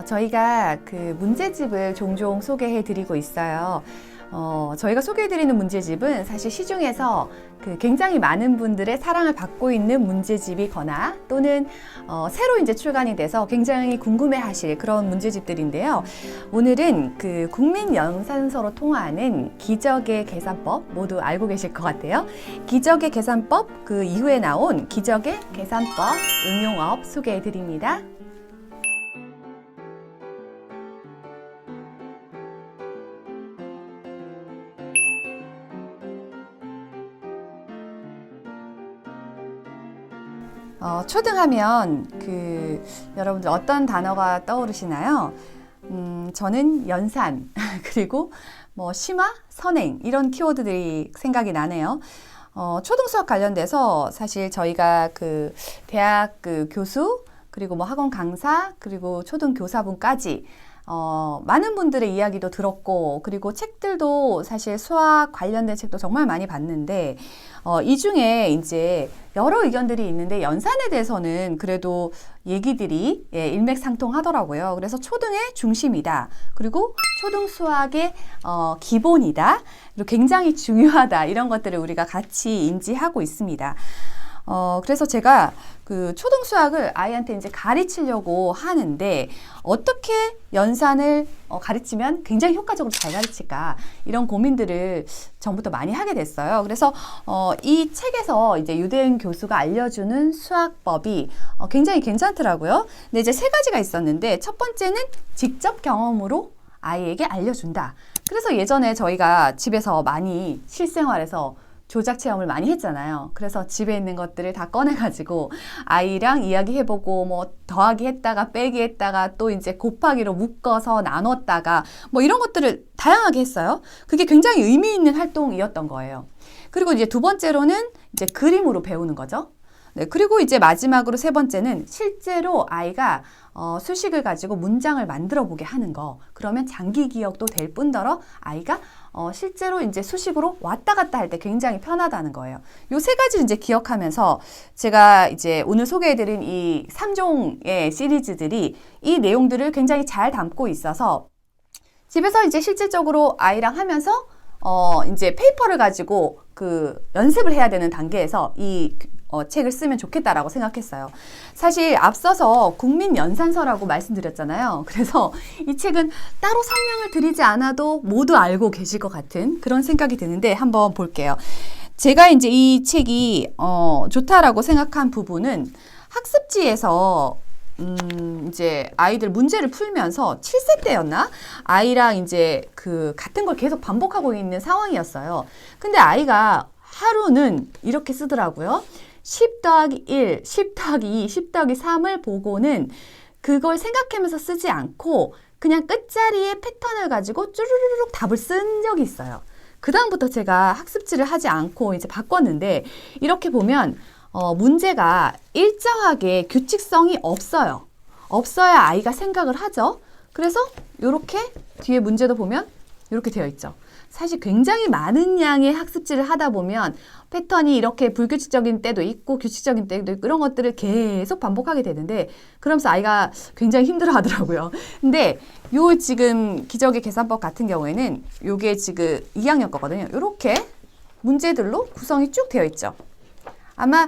저희가 그 문제집을 종종 소개해 드리고 있어요. 저희가 소개해 드리는 문제집은 사실 시중에서 그 굉장히 많은 분들의 사랑을 받고 있는 문제집이거나 또는 새로 이제 출간이 돼서 굉장히 궁금해 하실 그런 문제집들인데요. 오늘은 그 국민연산서로 통하는 기적의 계산법 모두 알고 계실 것 같아요. 기적의 계산법 그 이후에 나온 기적의 계산법 응용업 소개해 드립니다. 초등하면 여러분들 어떤 단어가 떠오르시나요? 저는 연산 그리고 뭐 심화, 선행 이런 키워드들이 생각이 나네요. 초등 수학 관련돼서 사실 저희가 그 대학 그 교수 그리고 뭐 학원 강사 그리고 초등 교사분까지 많은 분들의 이야기도 들었고 그리고 책들도 사실 수학 관련된 책도 정말 많이 봤는데 이 중에 이제 여러 의견들이 있는데 연산에 대해서는 그래도 얘기들이 일맥상통하더라고요. 그래서 초등의 중심이다. 그리고 초등 수학의 기본이다. 그리고 굉장히 중요하다. 이런 것들을 우리가 같이 인지하고 있습니다. 그래서 제가 그 초등 수학을 아이한테 이제 가르치려고 하는데 어떻게 연산을 가르치면 굉장히 효과적으로 잘 가르칠까 이런 고민들을 전부터 많이 하게 됐어요. 그래서 이 책에서 이제 유대은 교수가 알려주는 수학법이 굉장히 괜찮더라고요. 근데 이제 세 가지가 있었는데 첫 번째는 직접 경험으로 아이에게 알려준다. 그래서 예전에 저희가 집에서 많이 실생활에서 조작 체험을 많이 했잖아요. 그래서 집에 있는 것들을 다 꺼내가지고 아이랑 이야기해보고 뭐 더하기 했다가 빼기 했다가 또 이제 곱하기로 묶어서 나눴다가 뭐 이런 것들을 다양하게 했어요. 그게 굉장히 의미 있는 활동이었던 거예요. 그리고 이제 두 번째로는 이제 그림으로 배우는 거죠. 네, 그리고 이제 마지막으로 세 번째는 실제로 아이가 수식을 가지고 문장을 만들어 보게 하는 거. 그러면 장기 기억도 될 뿐더러 아이가 실제로 이제 수식으로 왔다 갔다 할 때 굉장히 편하다는 거예요. 요 세 가지를 이제 기억하면서 제가 이제 오늘 소개해드린 이 3종의 시리즈들이 이 내용들을 굉장히 잘 담고 있어서 집에서 이제 실질적으로 아이랑 하면서 이제 페이퍼를 가지고 그 연습을 해야 되는 단계에서 이 책을 쓰면 좋겠다라고 생각했어요. 사실 앞서서 국민연산서라고 말씀드렸잖아요. 그래서 이 책은 따로 설명을 드리지 않아도 모두 알고 계실 것 같은 그런 생각이 드는데 한번 볼게요. 제가 이제 이 책이 좋다라고 생각한 부분은 학습지에서 이제 아이들 문제를 풀면서 7세 때였나? 아이랑 이제 그 같은 걸 계속 반복하고 있는 상황이었어요. 근데 아이가 하루는 이렇게 쓰더라고요. 10 더하기 1, 10 더하기 2, 10 더하기 3을 보고는 그걸 생각하면서 쓰지 않고 그냥 끝자리에 패턴을 가지고 쭈르르륵 답을 쓴 적이 있어요. 그 다음부터 제가 학습지를 하지 않고 이제 바꿨는데 이렇게 보면 문제가 일정하게 규칙성이 없어요. 없어야 아이가 생각을 하죠. 그래서 이렇게 뒤에 문제도 보면 이렇게 되어 있죠. 사실 굉장히 많은 양의 학습지를 하다 보면 패턴이 이렇게 불규칙적인 때도 있고 규칙적인 때도 있고 이런 것들을 계속 반복하게 되는데 그러면서 아이가 굉장히 힘들어 하더라고요. 근데 요 지금 기적의 계산법 같은 경우에는 요게 지금 2학년 거거든요. 요렇게 문제들로 구성이 쭉 되어 있죠. 아마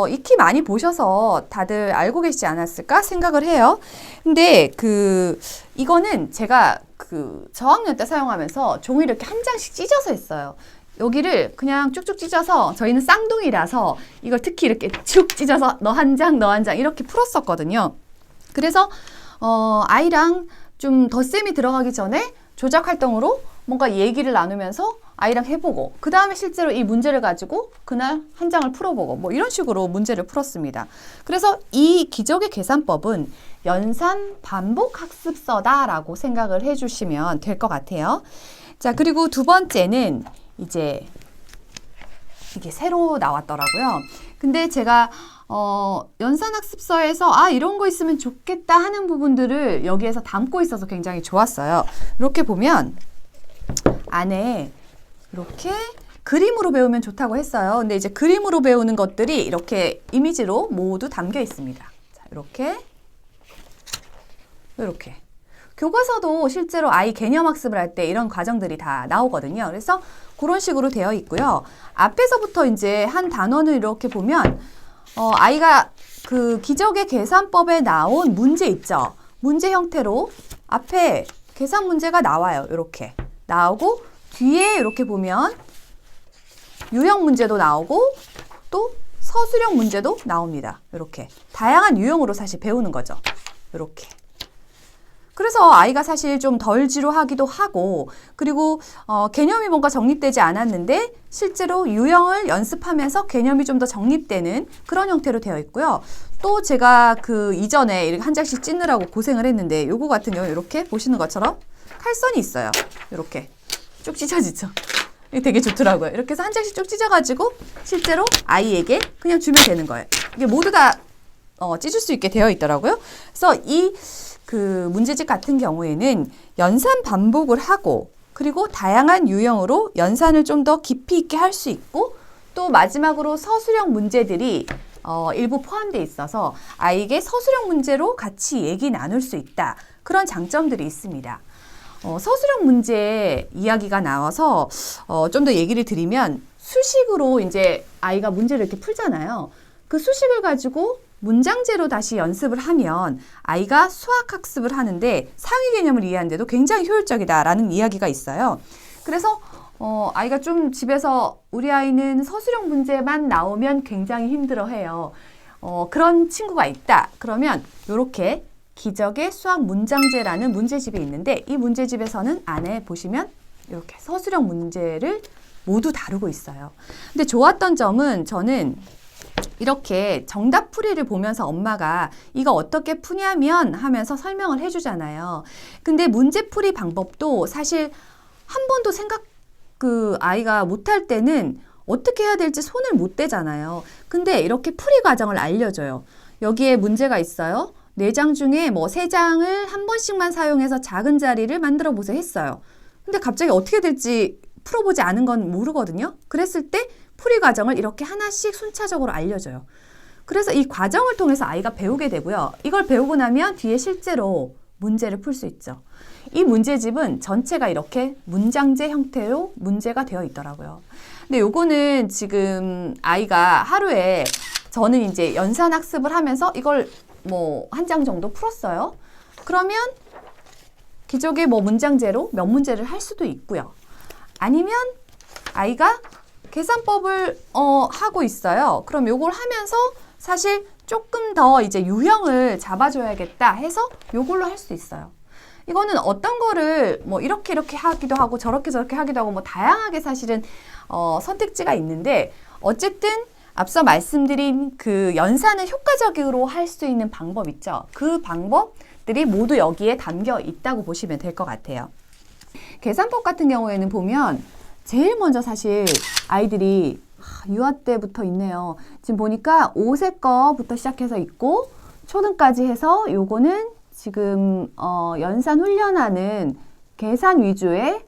익히 많이 보셔서 다들 알고 계시지 않았을까 생각을 해요. 근데 이거는 제가 저학년 때 사용하면서 종이를 이렇게 한 장씩 찢어서 했어요. 여기를 그냥 쭉쭉 찢어서 저희는 쌍둥이라서 이걸 특히 이렇게 쭉 찢어서 너 한 장, 너 한 장 이렇게 풀었었거든요. 그래서 아이랑 좀 덧셈이 들어가기 전에 조작 활동으로 뭔가 얘기를 나누면서 아이랑 해보고 그 다음에 실제로 이 문제를 가지고 그날 한 장을 풀어보고 뭐 이런 식으로 문제를 풀었습니다. 그래서 이 기적의 계산법은 연산 반복 학습서다라고 생각을 해주시면 될 것 같아요. 자, 그리고 두 번째는 이제 이게 새로 나왔더라고요. 근데 제가 연산학습서에서 이런 거 있으면 좋겠다 하는 부분들을 여기에서 담고 있어서 굉장히 좋았어요. 이렇게 보면 안에 이렇게 그림으로 배우면 좋다고 했어요. 근데 이제 그림으로 배우는 것들이 이렇게 이미지로 모두 담겨 있습니다. 자, 이렇게 이렇게. 교과서도 실제로 아이 개념 학습을 할 때 이런 과정들이 다 나오거든요. 그래서 그런 식으로 되어 있고요. 앞에서부터 이제 한 단원을 이렇게 보면 아이가 그 기적의 계산법에 나온 문제 있죠. 문제 형태로 앞에 계산 문제가 나와요. 이렇게 나오고 뒤에 이렇게 보면 유형 문제도 나오고 또 서술형 문제도 나옵니다. 이렇게 다양한 유형으로 사실 배우는 거죠. 이렇게. 그래서 아이가 사실 좀 덜 지루하기도 하고 그리고 개념이 뭔가 정립되지 않았는데 실제로 유형을 연습하면서 개념이 좀 더 정립되는 그런 형태로 되어 있고요. 또 제가 그 이전에 이렇게 한 장씩 찢느라고 고생을 했는데 요거 같은 경우 이렇게 보시는 것처럼 칼선이 있어요. 이렇게 쭉 찢어지죠. 이게 되게 좋더라고요. 이렇게 해서 한 장씩 쭉 찢어가지고 실제로 아이에게 그냥 주면 되는 거예요. 이게 모두 다 찢을 수 있게 되어 있더라고요. 그래서 이 그 문제집 같은 경우에는 연산 반복을 하고 그리고 다양한 유형으로 연산을 좀 더 깊이 있게 할 수 있고 또 마지막으로 서술형 문제들이 일부 포함되어 있어서 아이에게 서술형 문제로 같이 얘기 나눌 수 있다. 그런 장점들이 있습니다. 서술형 문제 이야기가 나와서 좀 더 얘기를 드리면 수식으로 이제 아이가 문제를 이렇게 풀잖아요. 그 수식을 가지고 문장제로 다시 연습을 하면 아이가 수학 학습을 하는데 상위 개념을 이해하는데도 굉장히 효율적이다라는 이야기가 있어요. 그래서 아이가 좀 집에서 우리 아이는 서술형 문제만 나오면 굉장히 힘들어해요. 그런 친구가 있다. 그러면 이렇게 기적의 수학 문장제라는 문제집이 있는데 이 문제집에서는 안에 보시면 이렇게 서술형 문제를 모두 다루고 있어요. 근데 좋았던 점은 저는 이렇게 정답풀이를 보면서 엄마가 이거 어떻게 푸냐면 하면서 설명을 해주잖아요. 근데 문제풀이 방법도 사실 한 번도 아이가 못할 때는 어떻게 해야 될지 손을 못 대잖아요. 근데 이렇게 풀이 과정을 알려줘요. 여기에 문제가 있어요. 4장 중에 뭐 3장을 한 번씩만 사용해서 작은 자리를 만들어 보세요 했어요. 근데 갑자기 어떻게 될지 풀어보지 않은 건 모르거든요. 그랬을 때 풀이 과정을 이렇게 하나씩 순차적으로 알려줘요. 그래서 이 과정을 통해서 아이가 배우게 되고요. 이걸 배우고 나면 뒤에 실제로 문제를 풀 수 있죠. 이 문제집은 전체가 이렇게 문장제 형태로 문제가 되어 있더라고요. 근데 요거는 지금 아이가 하루에 저는 이제 연산 학습을 하면서 이걸 뭐 한 장 정도 풀었어요. 그러면 기적의 뭐 문장제로 몇 문제를 할 수도 있고요. 아니면 아이가 계산법을 하고 있어요. 그럼 요걸 하면서 사실 조금 더 이제 유형을 잡아줘야겠다 해서 요걸로 할 수 있어요. 이거는 어떤 거를 뭐 이렇게 하기도 하고 저렇게 하기도 하고 뭐 다양하게 사실은 선택지가 있는데 어쨌든 앞서 말씀드린 그 연산을 효과적으로 할 수 있는 방법 있죠. 그 방법들이 모두 여기에 담겨 있다고 보시면 될 것 같아요. 계산법 같은 경우에는 보면 제일 먼저 사실 아이들이 유아 때부터 있네요. 지금 보니까 5세 거부터 시작해서 있고 초등까지 해서 요거는 지금 연산 훈련하는 계산 위주의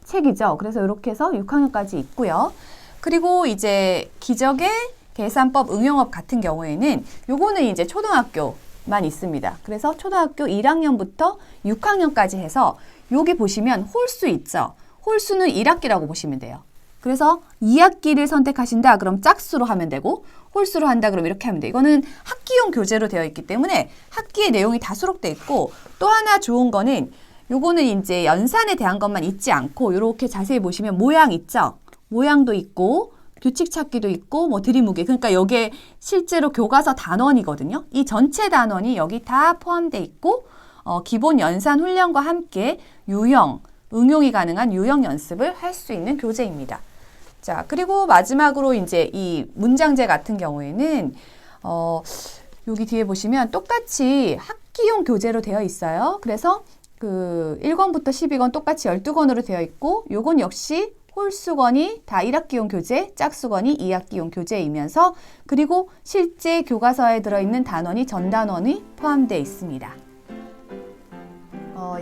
책이죠. 그래서 이렇게 해서 6학년까지 있고요. 그리고 이제 기적의 계산법 응용업 같은 경우에는 요거는 이제 초등학교만 있습니다. 그래서 초등학교 1학년부터 6학년까지 해서 여기 보시면 홀수 있죠. 홀수는 1학기라고 보시면 돼요. 그래서 2학기를 선택하신다 그럼 짝수로 하면 되고 홀수로 한다 그럼 이렇게 하면 돼요. 이거는 학기용 교재로 되어 있기 때문에 학기의 내용이 다 수록되어 있고 또 하나 좋은 거는 요거는 이제 연산에 대한 것만 있지 않고 이렇게 자세히 보시면 모양 있죠. 모양도 있고 규칙 찾기도 있고 뭐 드리무게 그러니까 여기에 실제로 교과서 단원이거든요. 이 전체 단원이 여기 다 포함되어 있고 기본 연산 훈련과 함께 유형 응용이 가능한 유형 연습을 할 수 있는 교재입니다. 자, 그리고 마지막으로 이제 이 문장제 같은 경우에는 여기 뒤에 보시면 똑같이 학기용 교재로 되어 있어요. 그래서 그 1권부터 12권 똑같이 12권으로 되어 있고 요건 역시 홀수권이 다 1학기용 교재, 짝수권이 2학기용 교재이면서 그리고 실제 교과서에 들어있는 단원이 전단원이 포함되어 있습니다.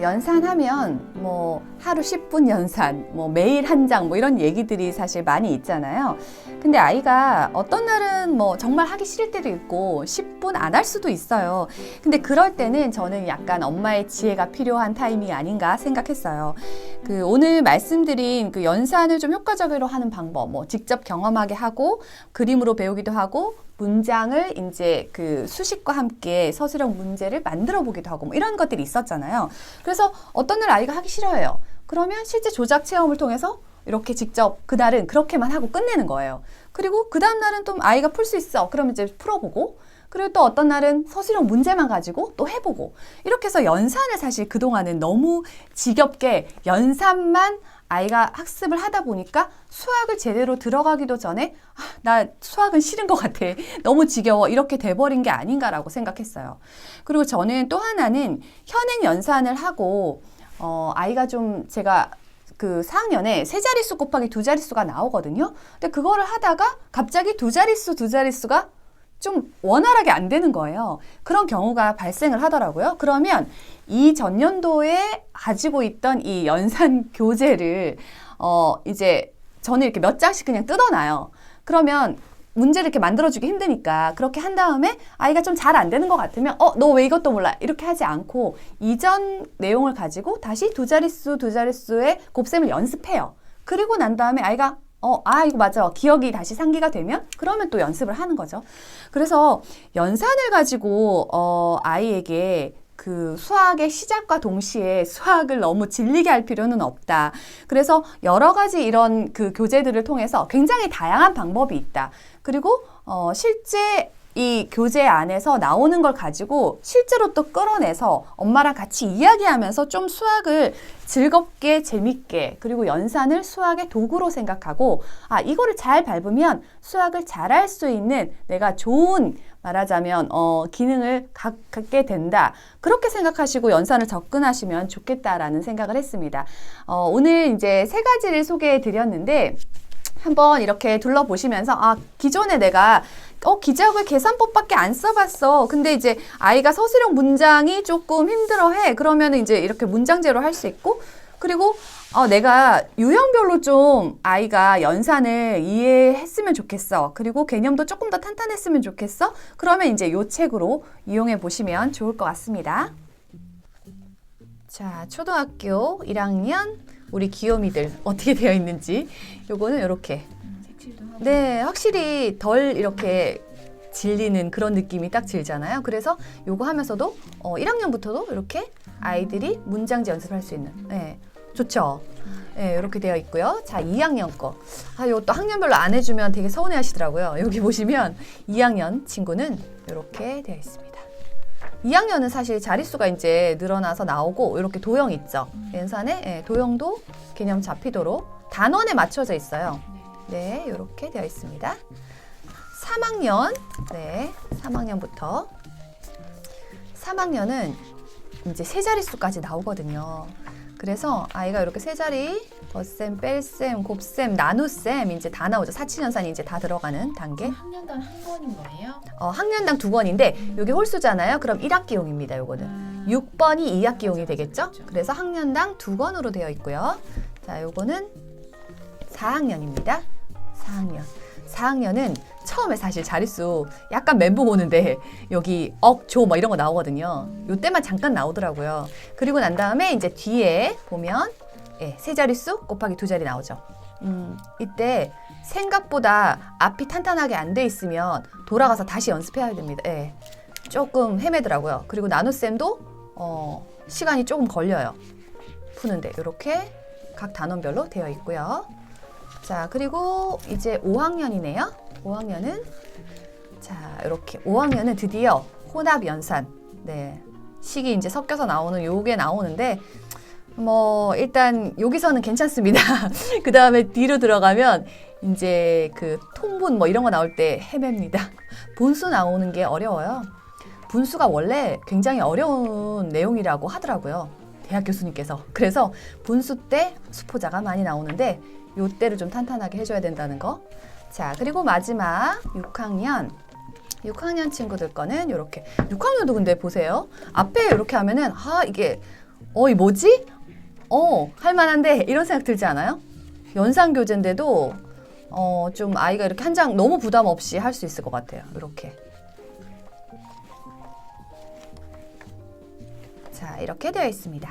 연산하면 뭐 하루 10분 연산, 뭐 매일 한 장, 뭐 이런 얘기들이 사실 많이 있잖아요. 근데 아이가 어떤 날은 뭐 정말 하기 싫을 때도 있고 10분 안 할 수도 있어요. 근데 그럴 때는 저는 약간 엄마의 지혜가 필요한 타이밍이 아닌가 생각했어요. 그 오늘 말씀드린 그 연산을 좀 효과적으로 하는 방법, 뭐 직접 경험하게 하고 그림으로 배우기도 하고 문장을 이제 그 수식과 함께 서술형 문제를 만들어 보기도 하고 뭐 이런 것들이 있었잖아요. 그래서 어떤 날 아이가 하기 싫어해요. 그러면 실제 조작 체험을 통해서 이렇게 직접 그날은 그렇게만 하고 끝내는 거예요. 그리고 그 다음 날은 또 아이가 풀 수 있어. 그러면 이제 풀어보고 그리고 또 어떤 날은 서술형 문제만 가지고 또 해보고 이렇게 해서 연산을 사실 그동안은 너무 지겹게 연산만 아이가 학습을 하다 보니까 수학을 제대로 들어가기도 전에 나 수학은 싫은 것 같아. 너무 지겨워. 이렇게 돼버린 게 아닌가라고 생각했어요. 그리고 저는 또 하나는 현행 연산을 하고 아이가 좀 제가 그 4학년에 세 자릿수 곱하기 두 자릿수가 나오거든요. 근데 그거를 하다가 갑자기 두 자릿수가 좀 원활하게 안 되는 거예요. 그런 경우가 발생을 하더라고요. 그러면 이 전년도에 가지고 있던 이 연산 교재를 이제 저는 이렇게 몇 장씩 그냥 뜯어놔요. 그러면 문제를 이렇게 만들어주기 힘드니까 그렇게 한 다음에 아이가 좀 잘 안 되는 것 같으면 너 왜 이것도 몰라? 이렇게 하지 않고 이전 내용을 가지고 다시 두 자릿수의 곱셈을 연습해요. 그리고 난 다음에 아이가 이거 맞아. 기억이 다시 상기가 되면 그러면 또 연습을 하는 거죠. 그래서 연산을 가지고 아이에게 그 수학의 시작과 동시에 수학을 너무 질리게 할 필요는 없다. 그래서 여러 가지 이런 그 교재들을 통해서 굉장히 다양한 방법이 있다. 그리고 실제 이 교재 안에서 나오는 걸 가지고 실제로 또 끌어내서 엄마랑 같이 이야기하면서 좀 수학을 즐겁게 재밌게 그리고 연산을 수학의 도구로 생각하고 이거를 잘 밟으면 수학을 잘할 수 있는 내가 좋은 말하자면 기능을 갖게 된다. 그렇게 생각하시고 연산을 접근하시면 좋겠다라는 생각을 했습니다. 오늘 이제 세 가지를 소개해 드렸는데 한번 이렇게 둘러보시면서 기존에 내가 기적을 계산법밖에 안 써봤어. 근데 이제 아이가 서술형 문장이 조금 힘들어해. 그러면 이제 이렇게 문장제로 할 수 있고 그리고 내가 유형별로 좀 아이가 연산을 이해했으면 좋겠어. 그리고 개념도 조금 더 탄탄했으면 좋겠어. 그러면 이제 이 책으로 이용해 보시면 좋을 것 같습니다. 자, 초등학교 1학년 우리 귀요미들 어떻게 되어 있는지 요거는 이렇게 네, 확실히 덜 이렇게 질리는 그런 느낌이 딱 들잖아요. 그래서 요거 하면서도 1학년부터도 이렇게 아이들이 문장제 연습할 수 있는 좋죠. 네, 이렇게 되어 있고요. 자, 2학년 거. 이것도 학년별로 안 해주면 되게 서운해 하시더라고요. 여기 보시면 2학년 친구는 이렇게 되어 있습니다. 2학년은 사실 자릿수가 이제 늘어나서 나오고 이렇게 도형 있죠. 연산에 도형도 개념 잡히도록 단원에 맞춰져 있어요. 네, 이렇게 되어 있습니다. 3학년, 네, 3학년부터 3학년은 이제 세 자릿수까지 나오거든요. 그래서 아이가 이렇게 세 자리, 덧셈, 뺄셈, 곱셈, 나눗셈 이제 다 나오죠. 사치연산이 이제 다 들어가는 단계. 학년당 한 권인 거예요? 학년당 2권인데 이게 홀수잖아요. 그럼 1학기용입니다. 요거는 6번이 2학기용이 되겠죠. 그래서 학년당 2권으로 되어 있고요. 자, 요거는 4학년입니다. 4학년은 처음에 사실 자릿수 약간 멘붕 오는데 여기 조 뭐 이런 거 나오거든요. 요때만 잠깐 나오더라고요. 그리고 난 다음에 이제 뒤에 보면 세 자릿수 곱하기 두 자리 나오죠. 이때 생각보다 앞이 탄탄하게 안 돼 있으면 돌아가서 다시 연습해야 됩니다. 조금 헤매더라고요. 그리고 나눗셈도 시간이 조금 걸려요. 푸는데 이렇게 각 단원별로 되어 있고요. 자, 그리고 이제 5학년이네요. 5학년은 자, 이렇게 5학년은 드디어 혼합 연산. 네. 식이 이제 섞여서 나오는 요게 나오는데 뭐 일단 여기서는 괜찮습니다. 그다음에 뒤로 들어가면 이제 그 통분 뭐 이런 거 나올 때 헤맵니다. 분수 나오는 게 어려워요. 분수가 원래 굉장히 어려운 내용이라고 하더라고요. 대학 교수님께서. 그래서 분수 때 수포자가 많이 나오는데 요때를 좀 탄탄하게 해줘야 된다는 거. 자, 그리고 마지막 6학년 친구들 거는 이렇게 6학년도 근데 보세요. 앞에 이렇게 하면은 이게 이 뭐지? 할만한데 이런 생각 들지 않아요? 연산 교재인데도 좀 아이가 이렇게 한 장 너무 부담 없이 할 수 있을 것 같아요. 이렇게. 자, 이렇게 되어 있습니다.